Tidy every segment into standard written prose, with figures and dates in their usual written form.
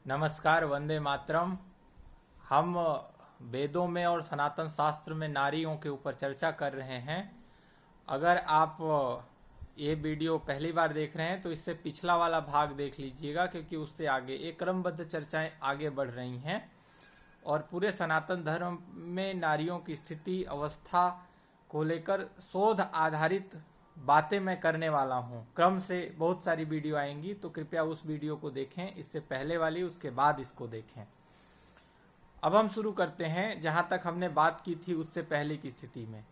नमस्कार, वंदे मातरम। हम वेदों में और सनातन शास्त्र में नारियों के ऊपर चर्चा कर रहे हैं। अगर आप ये वीडियो पहली बार देख रहे हैं तो इससे पिछला वाला भाग देख लीजिएगा, क्योंकि उससे आगे एक क्रमबद्ध चर्चाएं आगे बढ़ रही हैं और पूरे सनातन धर्म में नारियों की स्थिति अवस्था को लेकर शोध आधारित बातें मैं करने वाला हूं। क्रम से बहुत सारी वीडियो आएंगी, तो कृपया उस वीडियो को देखें, इससे पहले वाली, उसके बाद इसको देखें। अब हम शुरू करते हैं जहां तक हमने बात की थी उससे पहले की स्थिति में।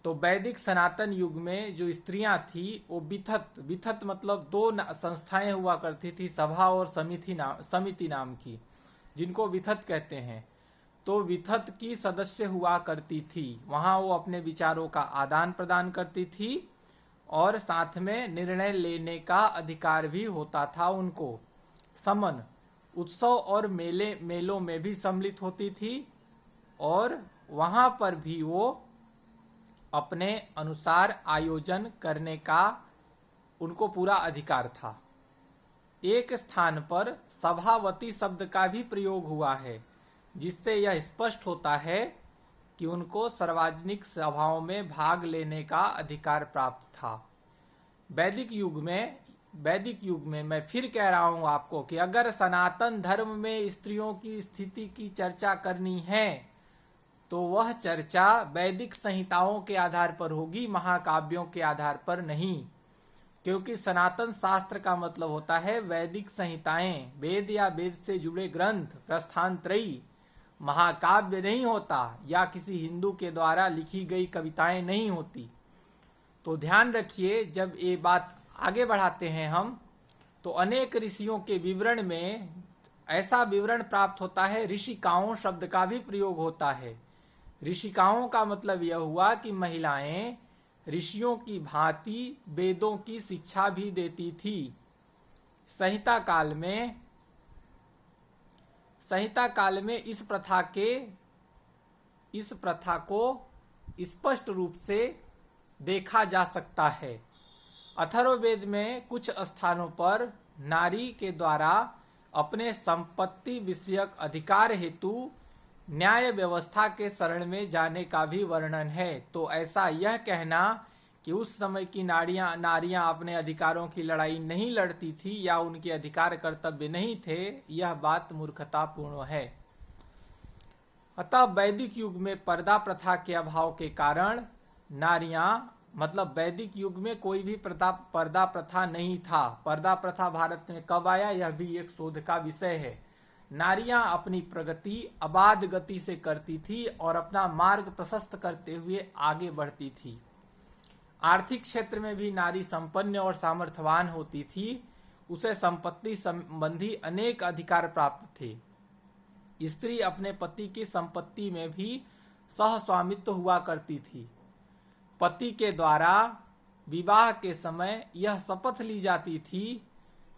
तो वैदिक सनातन युग में जो स्त्रियां थी वो विथत मतलब दो संस्थाएं हुआ करती थी, सभा और समिति नाम की, जिनको विथत कहते हैं। तो विथत की सदस्य हुआ करती थी। वहां वो अपने विचारों का आदान प्रदान करती थी और साथ में निर्णय लेने का अधिकार भी होता था उनको। समन उत्सव और मेलों में भी सम्मिलित होती थी और वहां पर भी वो अपने अनुसार आयोजन करने का उनको पूरा अधिकार था। एक स्थान पर सभावती शब्द का भी प्रयोग हुआ है, जिससे यह स्पष्ट होता है कि उनको सार्वजनिक सभाओं में भाग लेने का अधिकार प्राप्त था। वैदिक युग में मैं फिर कह रहा हूं आपको कि अगर सनातन धर्म में स्त्रियों की स्थिति की चर्चा करनी है तो वह चर्चा वैदिक संहिताओं के आधार पर होगी, महाकाव्यों के आधार पर नहीं। क्योंकि सनातन शास्त्र का मतलब होता है वैदिक संहिताएं, वेद या वेद से जुड़े ग्रंथ, प्रस्थानत्रयी। महाकाव्य नहीं होता या किसी हिंदू के द्वारा लिखी गई कविताएं नहीं होती। तो ध्यान रखिए, जब ये बात आगे बढ़ाते हैं हम, तो अनेक ऋषियों के विवरण में ऐसा विवरण प्राप्त होता है। ऋषिकाओं शब्द का भी प्रयोग होता है। ऋषिकाओं का मतलब यह हुआ कि महिलाएं ऋषियों की भांति वेदों की शिक्षा भी देती थी। संहिता काल में इस प्रथा को स्पष्ट रूप से देखा जा सकता है। अथर्ववेद में कुछ स्थानों पर नारी के द्वारा अपने संपत्ति विषयक अधिकार हेतु न्याय व्यवस्था के शरण में जाने का भी वर्णन है। तो ऐसा यह कहना कि उस समय की नारियां अपने अधिकारों की लड़ाई नहीं लड़ती थी या उनके अधिकार कर्तव्य नहीं थे, यह बात मूर्खतापूर्ण है। अतः वैदिक युग में पर्दा प्रथा के अभाव के कारण नारियां, मतलब वैदिक युग में कोई भी पर्दा प्रथा नहीं था। पर्दा प्रथा भारत में कब आया, यह भी एक शोध का विषय है। नारियां अपनी प्रगति अबाध गति से करती थी और अपना मार्ग प्रशस्त करते हुए आगे बढ़ती थी। आर्थिक क्षेत्र में भी नारी संपन्न और सामर्थ्यवान होती थी। उसे संपत्ति संबंधी अनेक अधिकार प्राप्त थे। स्त्री अपने पति की संपत्ति में भी सह स्वामित्व हुआ करती थी। पति के द्वारा विवाह के समय यह शपथ ली जाती थी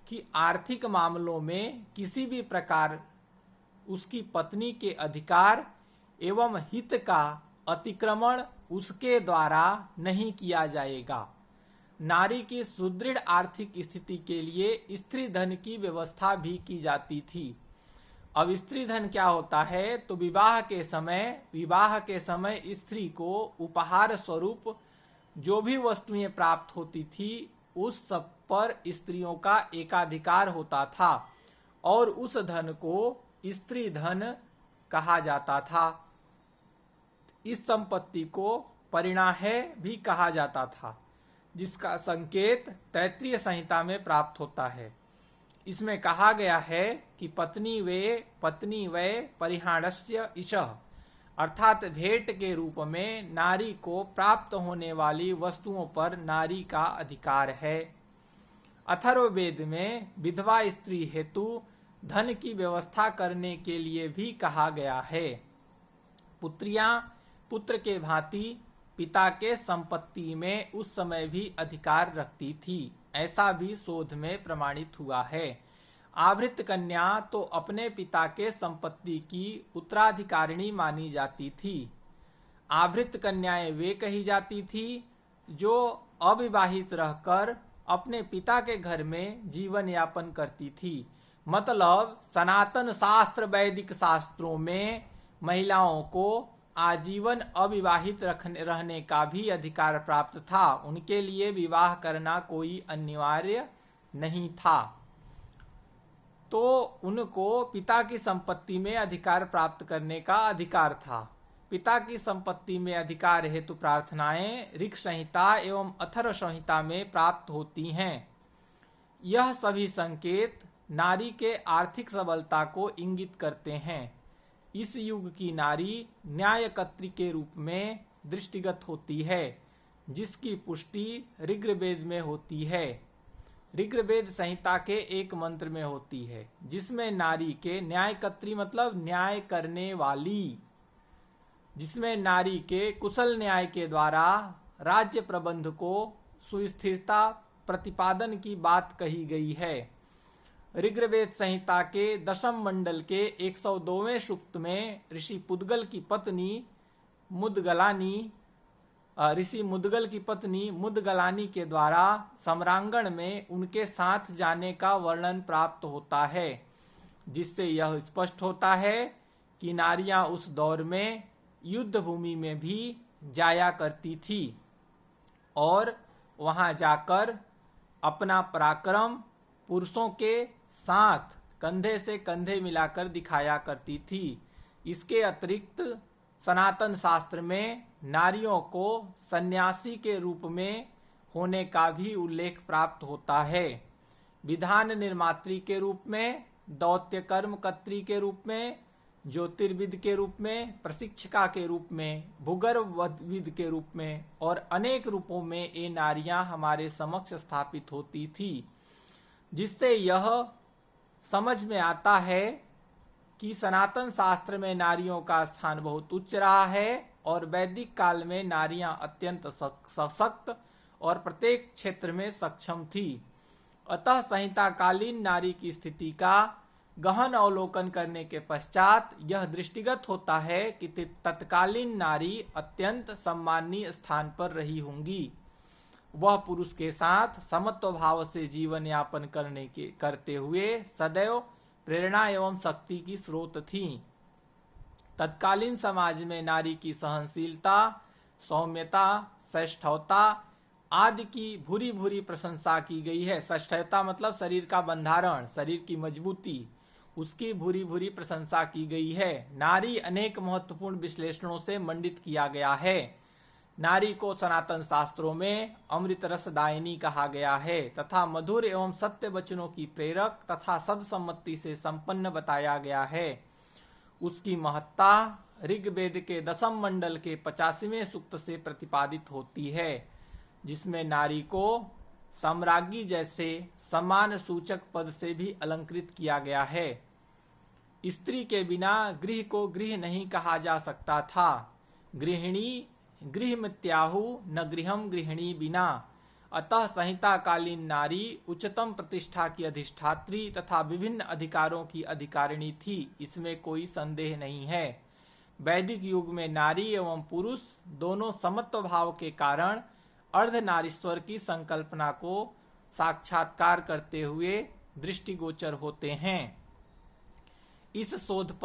कि आर्थिक मामलों में किसी भी प्रकार उसकी पत्नी के अधिकार एवं हित का अतिक्रमण उसके द्वारा नहीं किया जाएगा। नारी की सुदृढ़ आर्थिक स्थिति के लिए स्त्री धन की व्यवस्था भी की जाती थी। अब स्त्री धन क्या होता है, तो विवाह के समय स्त्री को उपहार स्वरूप जो भी वस्तुएं प्राप्त होती थी उस सब पर स्त्रियों का एकाधिकार होता था और उस धन को स्त्री धन कहा जाता था। इस संपत्ति को परिणाहे भी कहा जाता था, जिसका संकेत तैत्तिरीय संहिता में प्राप्त होता है। इसमें कहा गया है कि पत्नी वे परिहाणस्य ईशः, अर्थात भेंट के रूप में नारी को प्राप्त होने वाली वस्तुओं पर नारी का अधिकार है। अथर्ववेद में विधवा स्त्री हेतु धन की व्यवस्था करने के लिए भी कहा गया है। पुत्रियां पुत्र के भांति पिता के संपत्ति में उस समय भी अधिकार रखती थी, ऐसा भी शोध में प्रमाणित हुआ है। आवृत कन्या तो अपने पिता के संपत्ति की उत्तराधिकारिणी मानी जाती थी। आवृत कन्याएं वे कही जाती थी जो अविवाहित रहकर अपने पिता के घर में जीवन यापन करती थी। मतलब सनातन शास्त्र वैदिक शास्त्रों में महिलाओं को आजीवन अविवाहित रहने का भी अधिकार प्राप्त था। उनके लिए विवाह करना कोई अनिवार्य नहीं था। तो उनको पिता की संपत्ति में अधिकार प्राप्त करने का अधिकार था। पिता की संपत्ति में अधिकार हेतु प्रार्थनाएं ऋक् संहिता एवं अथर्व संहिता में प्राप्त होती हैं। यह सभी संकेत नारी के आर्थिक सबलता को इंगित करते हैं। इस युग की नारी न्यायकर्त्री के रूप में दृष्टिगत होती है, जिसकी पुष्टि ऋग्वेद में होती है। ऋग्वेद संहिता के एक मंत्र में होती है, जिसमें नारी के न्यायकर्त्री मतलब न्याय करने वाली, जिसमें नारी के कुशल न्याय के द्वारा राज्य प्रबंध को सुस्थिरता प्रतिपादन की बात कही गई है। ऋग्वेद संहिता के दशम मंडल के 102वें सूक्त में ऋषि मुद्गल की पत्नी मुद्गलानी के द्वारा सम्रांगण में उनके साथ जाने का वर्णन प्राप्त होता है, जिससे यह स्पष्ट होता है कि नारियां उस दौर में युद्ध भूमि में भी जाया करती थी और वहां जाकर अपना पराक्रम पुरुषों के साथ कंधे से कंधे मिलाकर दिखाया करती थी। इसके अतिरिक्त सनातन शास्त्र में नारियों को सन्यासी के रूप में होने का भी उल्लेख प्राप्त होता है। विधान निर्मात्री के रूप में, दौत्य कर्म कर्त्री के रूप में, ज्योतिर्विद के रूप में, प्रशिक्षिका के रूप में, भूगर्भविद के रूप में और अनेक रूपों में ये नारियां हमारे समक्ष स्थापित होती थी, जिससे यह समझ में आता है कि सनातन शास्त्र में नारियों का स्थान बहुत उच्च रहा है और वैदिक काल में नारियां अत्यंत सशक्त और प्रत्येक क्षेत्र में सक्षम थी। अतः संहिताकालीन नारी की स्थिति का गहन अवलोकन करने के पश्चात यह दृष्टिगत होता है कि तत्कालीन नारी अत्यंत सम्माननीय स्थान पर रही होंगी। वह पुरुष के साथ समत्व भाव से जीवन यापन करते हुए सदैव प्रेरणा एवं शक्ति की स्रोत थी। तत्कालीन समाज में नारी की सहनशीलता, सौम्यता, श्रेष्ठता आदि की भूरी भूरी प्रशंसा की गई है। श्रेष्ठता मतलब शरीर का बंधारण, शरीर की मजबूती, उसकी भूरी भूरी प्रशंसा की गई है। नारी अनेक महत्वपूर्ण विश्लेषणों से मंडित किया गया है। नारी को सनातन शास्त्रों में अमृत रसदायिनी कहा गया है तथा मधुर एवं सत्य वचनों की प्रेरक तथा सदसम्मति से संपन्न बताया गया है। उसकी महत्ता ऋग्वेद के दशम मंडल के 85वें सूक्त से प्रतिपादित होती है, जिसमें नारी को सम्राज्ञी जैसे सम्मान सूचक पद से भी अलंकृत किया गया है। स्त्री के बिना गृह को गृह नहीं कहा जा सकता था। गृहिणी गृहमित्याहु न गृहम गृहिणी बिना। अतः संहिताकालीन नारी उच्चतम प्रतिष्ठा की अधिष्ठात्री तथा विभिन्न अधिकारों की अधिकारिणी थी, इसमें कोई संदेह नहीं है। वैदिक युग में नारी एवं पुरुष दोनों समत्व भाव के कारण अर्धनारीश्वर की संकल्पना को साक्षात्कार करते हुए दृष्टिगोचर होते हैं। इस शोध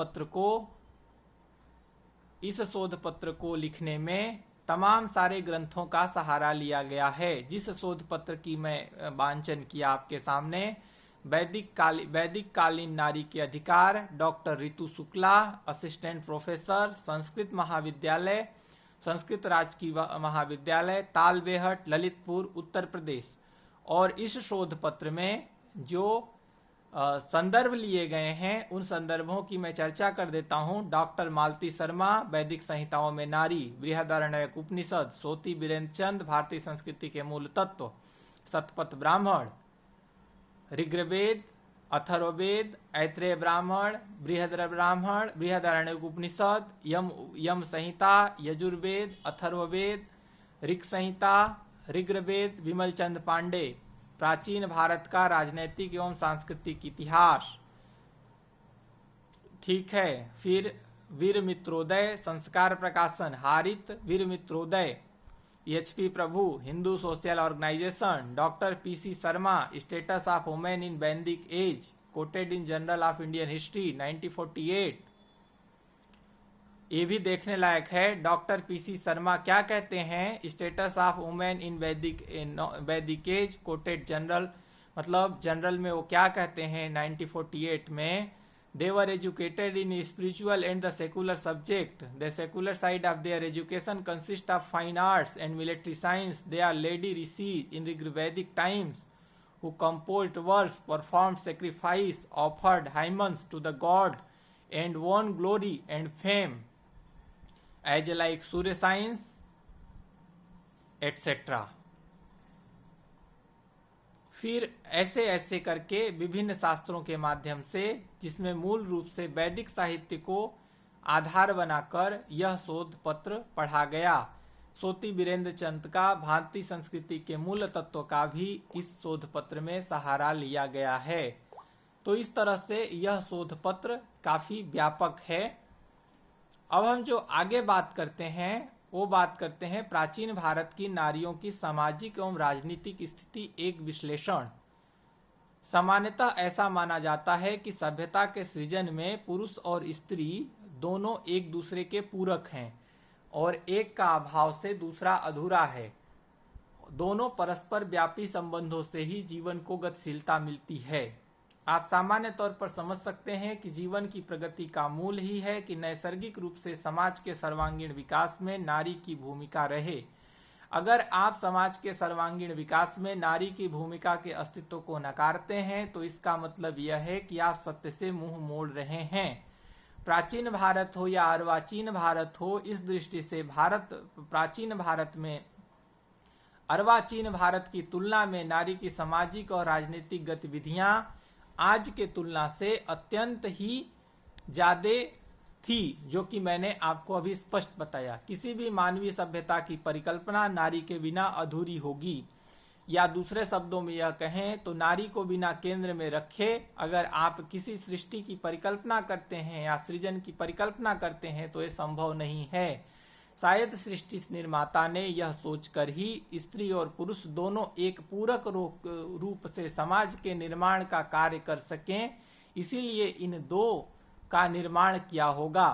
पत्र को लिखने में तमाम सारे ग्रंथों का सहारा लिया गया है। जिस शोध पत्र की मैं वांचन किया आपके सामने, वैदिक कालीन नारी के अधिकार, डॉक्टर ऋतु शुक्ला, असिस्टेंट प्रोफेसर, संस्कृत राजकीय महाविद्यालय, तालबेहट, ललितपुर, उत्तर प्रदेश। और इस शोध पत्र में जो संदर्भ लिए गए हैं उन संदर्भों की मैं चर्चा कर देता हूं। डॉक्टर मालती शर्मा, वैदिक संहिताओं में नारी, बृहदारण्यक उपनिषद, सोती बीरेन्द्र चंद, भारतीय संस्कृति के मूल तत्व, शतपथ ब्राह्मण, ऋग्वेद, अथर्ववेद, ऐत्रेय ब्राह्मण, बृहदारण्यक उपनिषद, यम संहिता, यजुर्वेद, अथर्ववेद, ऋक् संहिता, ऋग्वेद, विमल चंद पांडे, प्राचीन भारत का राजनैतिक एवं सांस्कृतिक इतिहास। ठीक है। फिर वीर Mitrodaya, Sanskar Prakashan, Harit, Veer Mitrodaya, HP Prabhu, Hindu social organisation, doctor PC Sharma, status of women in Vedic age, quoted in journal of Indian history 1948। ये भी देखने लायक है। डॉक्टर पीसी शर्मा क्या कहते हैं, status of women in Vedic age coated general, मतलब जनरल में वो क्या कहते हैं 1948 में, they were educated in spiritual and the secular subject. The secular side of their education consists of fine arts and military science. They are lady rishis in Vedic times who composed verse, performed sacrifice, offered hymns to the god, and won glory and fame, as like Surya science, etc. फिर ऐसे ऐसे करके विभिन्न शास्त्रों के माध्यम से, जिसमें मूल रूप से वैदिक साहित्य को आधार बनाकर यह शोध पत्र पढ़ा गया। सोती वीरेंद्र चंद का भांति संस्कृति के मूल तत्व का भी इस शोध पत्र में सहारा लिया गया है। तो इस तरह से यह शोध पत्र काफी व्यापक है। अब हम जो आगे बात करते हैं वो बात करते हैं प्राचीन भारत की नारियों की सामाजिक एवं राजनीतिक स्थिति एक विश्लेषण। सामान्यतः ऐसा माना जाता है कि सभ्यता के सृजन में पुरुष और स्त्री दोनों एक दूसरे के पूरक हैं और एक का अभाव से दूसरा अधूरा है। दोनों परस्पर व्यापी संबंधों से ही जीवन को गतिशीलता मिलती है। आप सामान्य तौर पर समझ सकते हैं कि जीवन की प्रगति का मूल ही है कि नैसर्गिक रूप से समाज के सर्वांगीण विकास में नारी की भूमिका रहे। अगर आप समाज के सर्वांगीण विकास में नारी की भूमिका के अस्तित्व को नकारते हैं तो इसका मतलब यह है कि आप सत्य से मुंह मोड़ रहे हैं। प्राचीन भारत हो या अर्वाचीन भारत हो, इस दृष्टि से प्राचीन भारत में अर्वाचीन भारत की तुलना में नारी की सामाजिक और राजनीतिक गतिविधियां आज के तुलना से अत्यंत ही ज्यादा थी, जो कि मैंने आपको अभी स्पष्ट बताया। किसी भी मानवीय सभ्यता की परिकल्पना नारी के बिना अधूरी होगी, या दूसरे शब्दों में यह कहें तो नारी को बिना केंद्र में रखे अगर आप किसी सृष्टि की परिकल्पना करते हैं या सृजन की परिकल्पना करते हैं तो ये संभव नहीं है। शायद सृष्टि निर्माता ने यह सोचकर ही स्त्री और पुरुष दोनों एक पूरक रूप से समाज के निर्माण का कार्य कर सकें, इसीलिए इन दो का निर्माण किया होगा।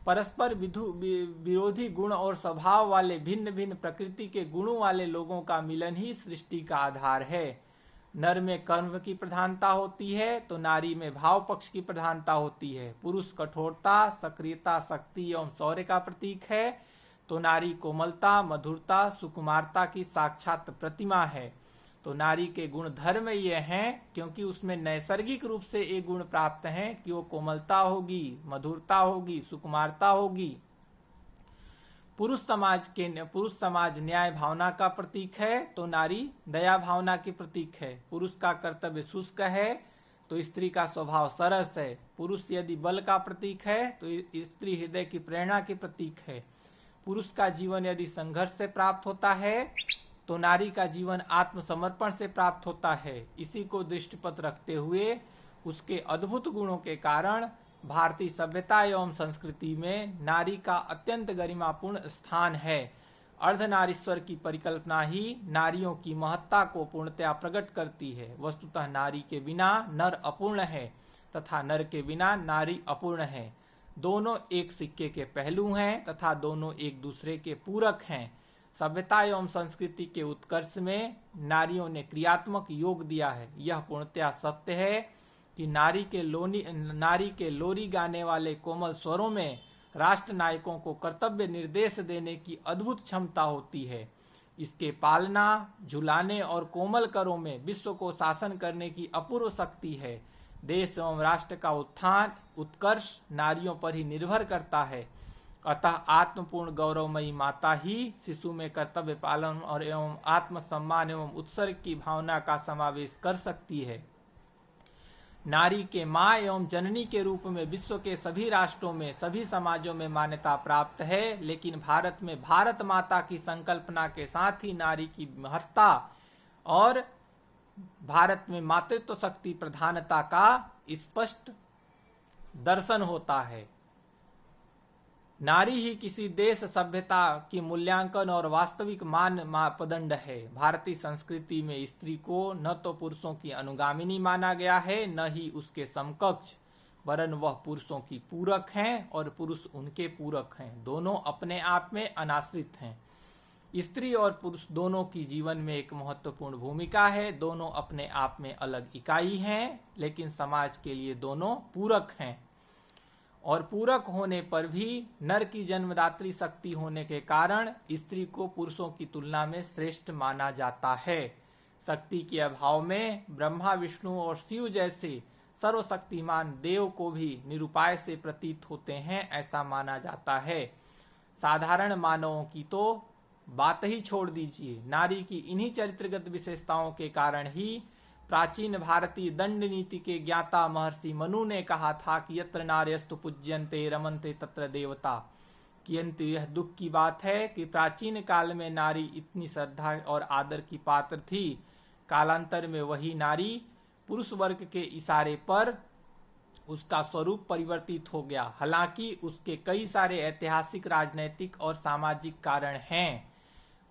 परस्पर विरोधी गुण और स्वभाव वाले भिन्न भिन्न प्रकृति के गुणों वाले लोगों का मिलन ही सृष्टि का आधार है। नर में कर्म की प्रधानता होती है तो नारी में भाव पक्ष की प्रधानता होती है। पुरुष कठोरता, सक्रियता, शक्ति एवं शौर्य का प्रतीक है तो नारी कोमलता, मधुरता, सुकुमारता की साक्षात प्रतिमा है। तो नारी के गुण धर्म ये हैं क्योंकि उसमें नैसर्गिक रूप से एक गुण प्राप्त हैं कि वो कोमलता होगी, मधुरता होगी, सुकुमारता होगी। पुरुष समाज न्याय भावना का प्रतीक है तो नारी दया भावना की प्रतीक है। पुरुष का कर्तव्य शुष्क है तो स्त्री का स्वभाव सरस है। पुरुष यदि बल का प्रतीक है तो स्त्री हृदय की प्रेरणा की प्रतीक है। पुरुष का जीवन यदि संघर्ष से प्राप्त होता है तो नारी का जीवन आत्मसमर्पण से प्राप्त होता है। इसी को दृष्टिपथ रखते हुए उसके अद्भुत गुणों के कारण भारतीय सभ्यता एवं संस्कृति में नारी का अत्यंत गरिमापूर्ण स्थान है। अर्धनारीश्वर की परिकल्पना ही नारियों की महत्ता को पूर्णतया प्रकट करती है। वस्तुतः नारी के बिना नर अपूर्ण है तथा नर के बिना नारी अपूर्ण है। दोनों एक सिक्के के पहलू हैं तथा दोनों एक दूसरे के पूरक हैं। सभ्यता एवं संस्कृति के उत्कर्ष में नारियों ने क्रियात्मक योग दिया है। यह पूर्णतया सत्य है कि नारी के लोरी गाने वाले कोमल स्वरों में राष्ट्र नायकों को कर्तव्य निर्देश देने की अद्भुत क्षमता होती है। इसके पालना, झुलाने और कोमल करों में विश्व को शासन करने की अपूर्व शक्ति है। देश एवं राष्ट्र का उत्थान उत्कर्ष नारियों पर ही निर्भर करता है। अतः आत्मपूर्ण गौरवमयी माता ही शिशु में कर्तव्य पालन और एवं आत्मसम्मान एवं उत्सर्ग की भावना का समावेश कर सकती है। नारी के माँ एवं जननी के रूप में विश्व के सभी राष्ट्रों में, सभी समाजों में मान्यता प्राप्त है, लेकिन भारत में भारत माता की संकल्पना के साथ ही नारी की महत्ता और भारत में मातृत्व शक्ति प्रधानता का स्पष्ट दर्शन होता है। नारी ही किसी देश सभ्यता की मूल्यांकन और वास्तविक मान मापदंड है। भारतीय संस्कृति में स्त्री को न तो पुरुषों की अनुगामिनी माना गया है, न ही उसके समकक्ष, वरन वह पुरुषों की पूरक हैं और पुरुष उनके पूरक हैं। दोनों अपने आप में अनाश्रित हैं। स्त्री और पुरुष दोनों की जीवन में एक महत्वपूर्ण भूमिका है। दोनों अपने आप में अलग इकाई हैं, लेकिन समाज के लिए दोनों पूरक हैं। और पूरक होने पर भी नर की जन्मदात्री शक्ति होने के कारण स्त्री को पुरुषों की तुलना में श्रेष्ठ माना जाता है। शक्ति के अभाव में ब्रह्मा, विष्णु और शिव जैसे सर्वशक्तिमान देव को भी निरुपाय से प्रतीत होते हैं, ऐसा माना जाता है। साधारण मानवों की तो बात ही छोड़ दीजिए। नारी की इन्हीं चरित्रगत विशेषताओं के कारण ही प्राचीन भारतीय दंड नीति के ज्ञाता महर्षि मनु ने कहा था कि यत्र नार्यस्तु पूज्यन्ते रमन्ते तत्र देवता। किंतु यह दुख की बात है कि प्राचीन काल में नारी इतनी श्रद्धा और आदर की पात्र थी, कालांतर में वही नारी पुरुष वर्ग के इशारे पर उसका स्वरूप परिवर्तित हो गया। हालांकि उसके कई सारे ऐतिहासिक, राजनैतिक और सामाजिक कारण हैं।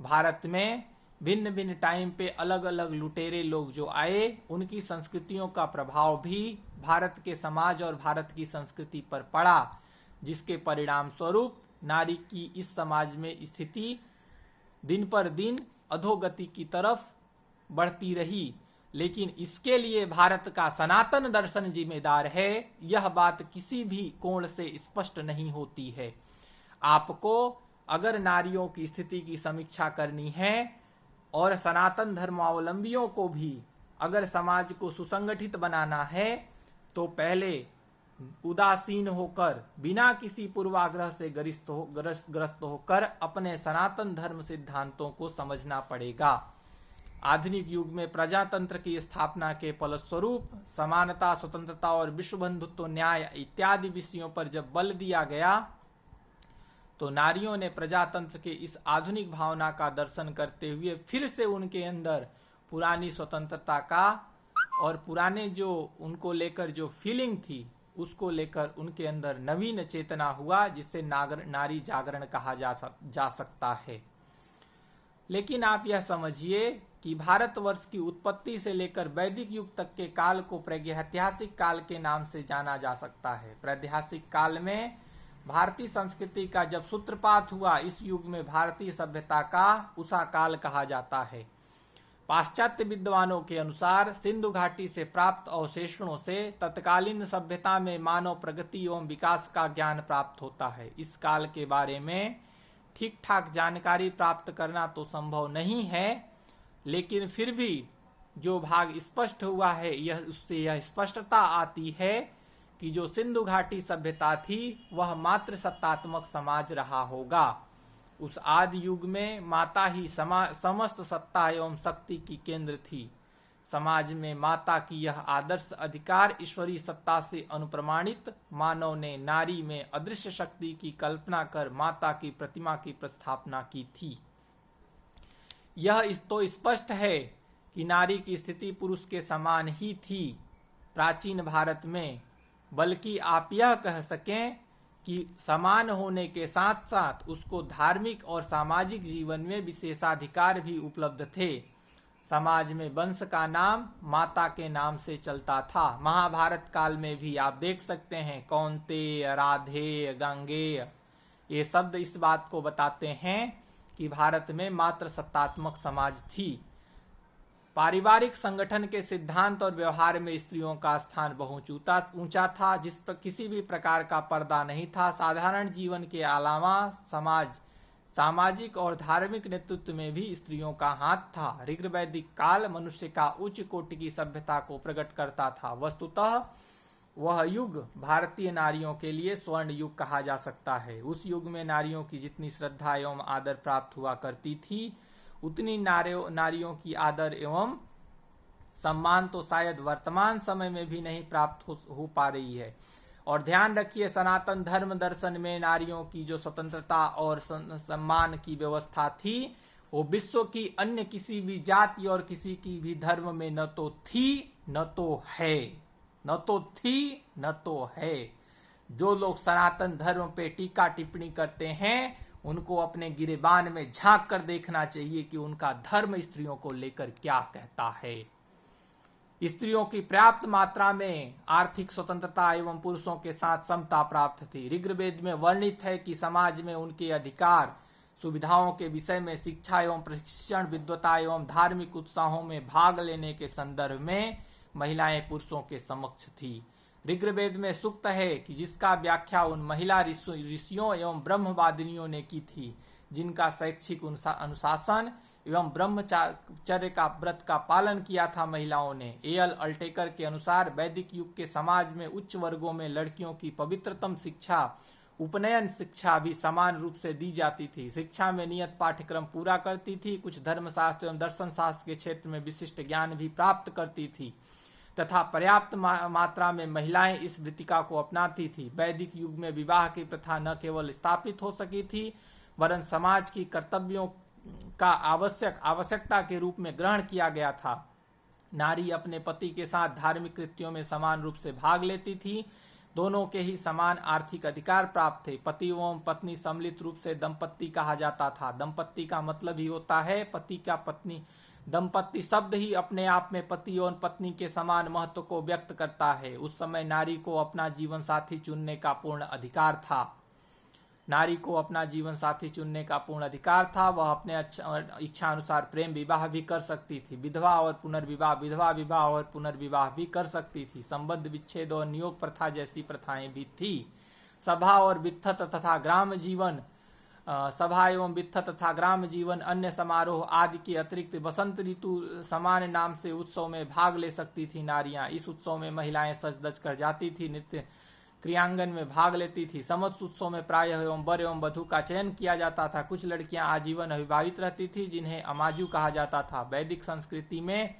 भारत में भिन्न भिन्न टाइम पे अलग अलग लुटेरे लोग जो आए, उनकी संस्कृतियों का प्रभाव भी भारत के समाज और भारत की संस्कृति पर पड़ा, जिसके परिणाम स्वरूप नारी की इस समाज में स्थिति दिन पर दिन अधोगति की तरफ बढ़ती रही। लेकिन इसके लिए भारत का सनातन दर्शन जिम्मेदार है। यह बात किसी भी कोण से स्पष्ट नहीं होती है। आपको अगर नारियों की स्थिति की समीक्षा करनी है और सनातन धर्मावलंबियों को भी अगर समाज को सुसंगठित बनाना है, तो पहले उदासीन होकर, बिना किसी पूर्वाग्रह से ग्रस्त होकर अपने सनातन धर्म सिद्धांतों को समझना पड़ेगा। आधुनिक युग में प्रजातंत्र की स्थापना के फलस्वरूप समानता, स्वतंत्रता और विश्व बंधुत्व, न्याय इत्यादि विषयों पर जब बल दिया गया, तो नारियों ने प्रजातंत्र के इस आधुनिक भावना का दर्शन करते हुए फिर से उनके अंदर पुरानी स्वतंत्रता का और पुराने जो उनको लेकर जो फीलिंग थी, उसको लेकर उनके अंदर नवीन चेतना हुआ, जिससे नारी जागरण कहा जा सकता है। लेकिन आप यह समझिए कि भारतवर्ष की उत्पत्ति से लेकर वैदिक युग तक के काल को प्रागैतिहासिक काल के नाम से जाना जा सकता है। प्रागैतिहासिक काल में भारतीय संस्कृति का जब सूत्रपात हुआ, इस युग में भारतीय सभ्यता का उषा काल कहा जाता है। पाश्चात्य विद्वानों के अनुसार सिंधु घाटी से प्राप्त अवशेषों से तत्कालीन सभ्यता में मानव प्रगति एवं विकास का ज्ञान प्राप्त होता है। इस काल के बारे में ठीक ठाक जानकारी प्राप्त करना तो संभव नहीं है, लेकिन फिर भी जो भाग स्पष्ट हुआ है, उससे यह स्पष्टता आती है कि जो सिंधु घाटी सभ्यता थी वह मात्र सत्तात्मक समाज रहा होगा। उस आदि युग में माता ही समस्त सत्ता एवं शक्ति की केंद्र थी। समाज में माता की यह आदर्श अधिकार ईश्वरीय सत्ता से अनुप्रमाणित मानव ने नारी में अदृश्य शक्ति की कल्पना कर माता की प्रतिमा की प्रस्थापना की थी। यह तो स्पष्ट है कि नारी की स्थिति पुरुष के समान ही थी प्राचीन भारत में, बल्कि आप यह कह सकें कि समान होने के साथ साथ उसको धार्मिक और सामाजिक जीवन में विशेषाधिकार भी उपलब्ध थे। समाज में वंश का नाम माता के नाम से चलता था। महाभारत काल में भी आप देख सकते हैं कौन्तेय, राधेय, गांगेय, ये शब्द इस बात को बताते हैं कि भारत में मात्र सत्तात्मक समाज थी। पारिवारिक संगठन के सिद्धांत और व्यवहार में स्त्रियों का स्थान बहुत ऊंचा था, जिस पर किसी भी प्रकार का पर्दा नहीं था। साधारण जीवन के अलावा सामाजिक और धार्मिक नेतृत्व में भी स्त्रियों का हाथ था। ऋग्वैदिक काल मनुष्य का उच्च कोटि की सभ्यता को प्रकट करता था। वस्तुतः वह युग भारतीय नारियों के लिए स्वर्ण युग कहा जा सकता है। उस युग में नारियों की जितनी श्रद्धा एवं आदर प्राप्त हुआ करती थी, उतनी नारियों की आदर एवं सम्मान तो शायद वर्तमान समय में भी नहीं प्राप्त हो पा रही है। और ध्यान रखिए, सनातन धर्म दर्शन में नारियों की जो स्वतंत्रता और सम्मान की व्यवस्था थी, वो विश्व की अन्य किसी भी जाति और किसी की भी धर्म में न तो थी न तो है, न तो थी न तो है। जो लोग सनातन धर्म पे टीका टिप्पणी करते हैं उनको अपने गिरेबान में झांक कर देखना चाहिए कि उनका धर्म स्त्रियों को लेकर क्या कहता है। स्त्रियों की पर्याप्त मात्रा में आर्थिक स्वतंत्रता एवं पुरुषों के साथ समता प्राप्त थी। ऋग्वेद में वर्णित है कि समाज में उनके अधिकार सुविधाओं के विषय में शिक्षा एवं प्रशिक्षण, विद्वता एवं धार्मिक उत्साहों में भाग लेने के संदर्भ में महिलाएं पुरुषों के समक्ष थी। ऋग्वेद में सूक्त है कि जिसका व्याख्या उन महिला ऋषियों एवं ब्रह्मवादिनियों ने की थी जिनका शैक्षिक अनुशासन एवं ब्रह्मचर्य का व्रत का पालन किया था महिलाओं ने। एल अल्टेकर के अनुसार वैदिक युग के समाज में उच्च वर्गों में लड़कियों की पवित्रतम शिक्षा उपनयन शिक्षा भी समान रूप से दी जाती थी। शिक्षा में नियत पाठ्यक्रम पूरा करती थी, कुछ धर्मशास्त्र एवं दर्शन शास्त्र के क्षेत्र में विशिष्ट ज्ञान भी प्राप्त करती थी तथा पर्याप्त मात्रा में महिलाएं इस वृत्तिका को अपनाती थी। वैदिक युग में विवाह की प्रथा न केवल स्थापित हो सकी थी वरन समाज की कर्तव्यों का आवश्यकता के रूप में ग्रहण किया गया था। नारी अपने पति के साथ धार्मिक कृत्यों में समान रूप से भाग लेती थी। दोनों के ही समान आर्थिक अधिकार प्राप्त थे। पति एवं पत्नी सम्मिलित रूप से दंपत्ति कहा जाता था। दंपत्ति का मतलब ही होता है पति का पत्नी। दंपत्ति शब्द ही अपने आप में पति एवं पत्नी के समान महत्व को व्यक्त करता है। उस समय नारी को अपना जीवन साथी चुनने का पूर्ण अधिकार था। नारी को अपना जीवन साथी चुनने का पूर्ण अधिकार था। वह अपने इच्छा अनुसार प्रेम विवाह भी कर सकती थी। विधवा और पुनर्विवाह, विधवा विवाह और पुनर्विवाह भी कर सकती थी। संबंध विच्छेद और नियोग प्रथा जैसी प्रथाएं भी थी। सभा और वित्थत तथा ग्राम जीवन, सभा एवं वित्थत तथा ग्राम जीवन, अन्य समारोह आदि के अतिरिक्त वसंत ऋतु समान नाम से उत्सव में भाग ले सकती थी नारियां। इस उत्सव में महिलाएं सज धज कर जाती थी, नित्य क्रियांगन में भाग लेती थी। समस्त उत्सव में प्रायः एवं वर एवं वधू का चयन किया जाता था। कुछ लड़कियां आजीवन अविवाहित रहती थी जिन्हें अमाजू कहा जाता था। वैदिक संस्कृति में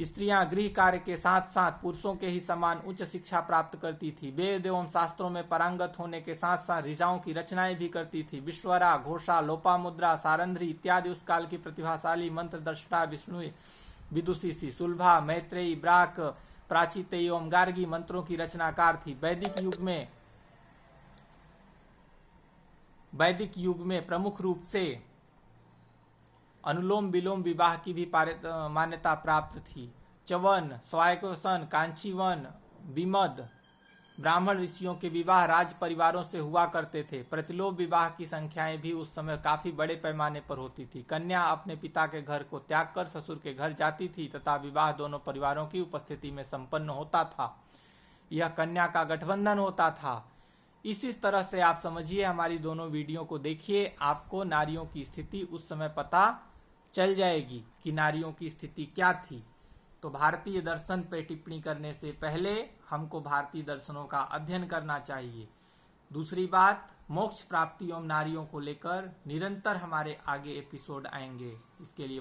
स्त्रियां गृह कार्य के साथ साथ पुरुषों के ही समान उच्च शिक्षा प्राप्त करती थी। वेद एवं शास्त्रों में पारंगत होने के साथ साथ ऋचाओं की रचनाएं भी करती थी। विश्वरा, घोषा, लोपामुद्रा, सारंध्री इत्यादि उस काल की प्रतिभाशाली मंत्र दृष्टा विष्णु विदुषी, सुलभा, मैत्रेयी, ब्राक, प्राचीत एवं गार्गी मंत्रों की रचनाकार थी। वैदिक युग में प्रमुख रूप से अनुलोम विलोम विवाह की भी मान्यता प्राप्त थी। च्यवन, स्वायकवसन, कांचीवन, विमद ब्राह्मण ऋषियों के विवाह राज परिवारों से हुआ करते थे। प्रतिलोम विवाह की संख्याएं भी उस समय काफी बड़े पैमाने पर होती थी। कन्या अपने पिता के घर को त्याग कर ससुर के घर जाती थी तथा विवाह दोनों परिवारों की उपस्थिति में संपन्न होता था। यह कन्या का गठबंधन होता था। इसी तरह से आप समझिए, हमारी दोनों वीडियो को देखिए, आपको नारियों की स्थिति उस समय पता चल जाएगी कि नारियों की स्थिति क्या थी। तो भारतीय दर्शन पे टिप्पणी करने से पहले हमको भारतीय दर्शनों का अध्ययन करना चाहिए। दूसरी बात, मोक्ष प्राप्ति एवं नारियों को लेकर निरंतर हमारे आगे एपिसोड आएंगे। इसके लिए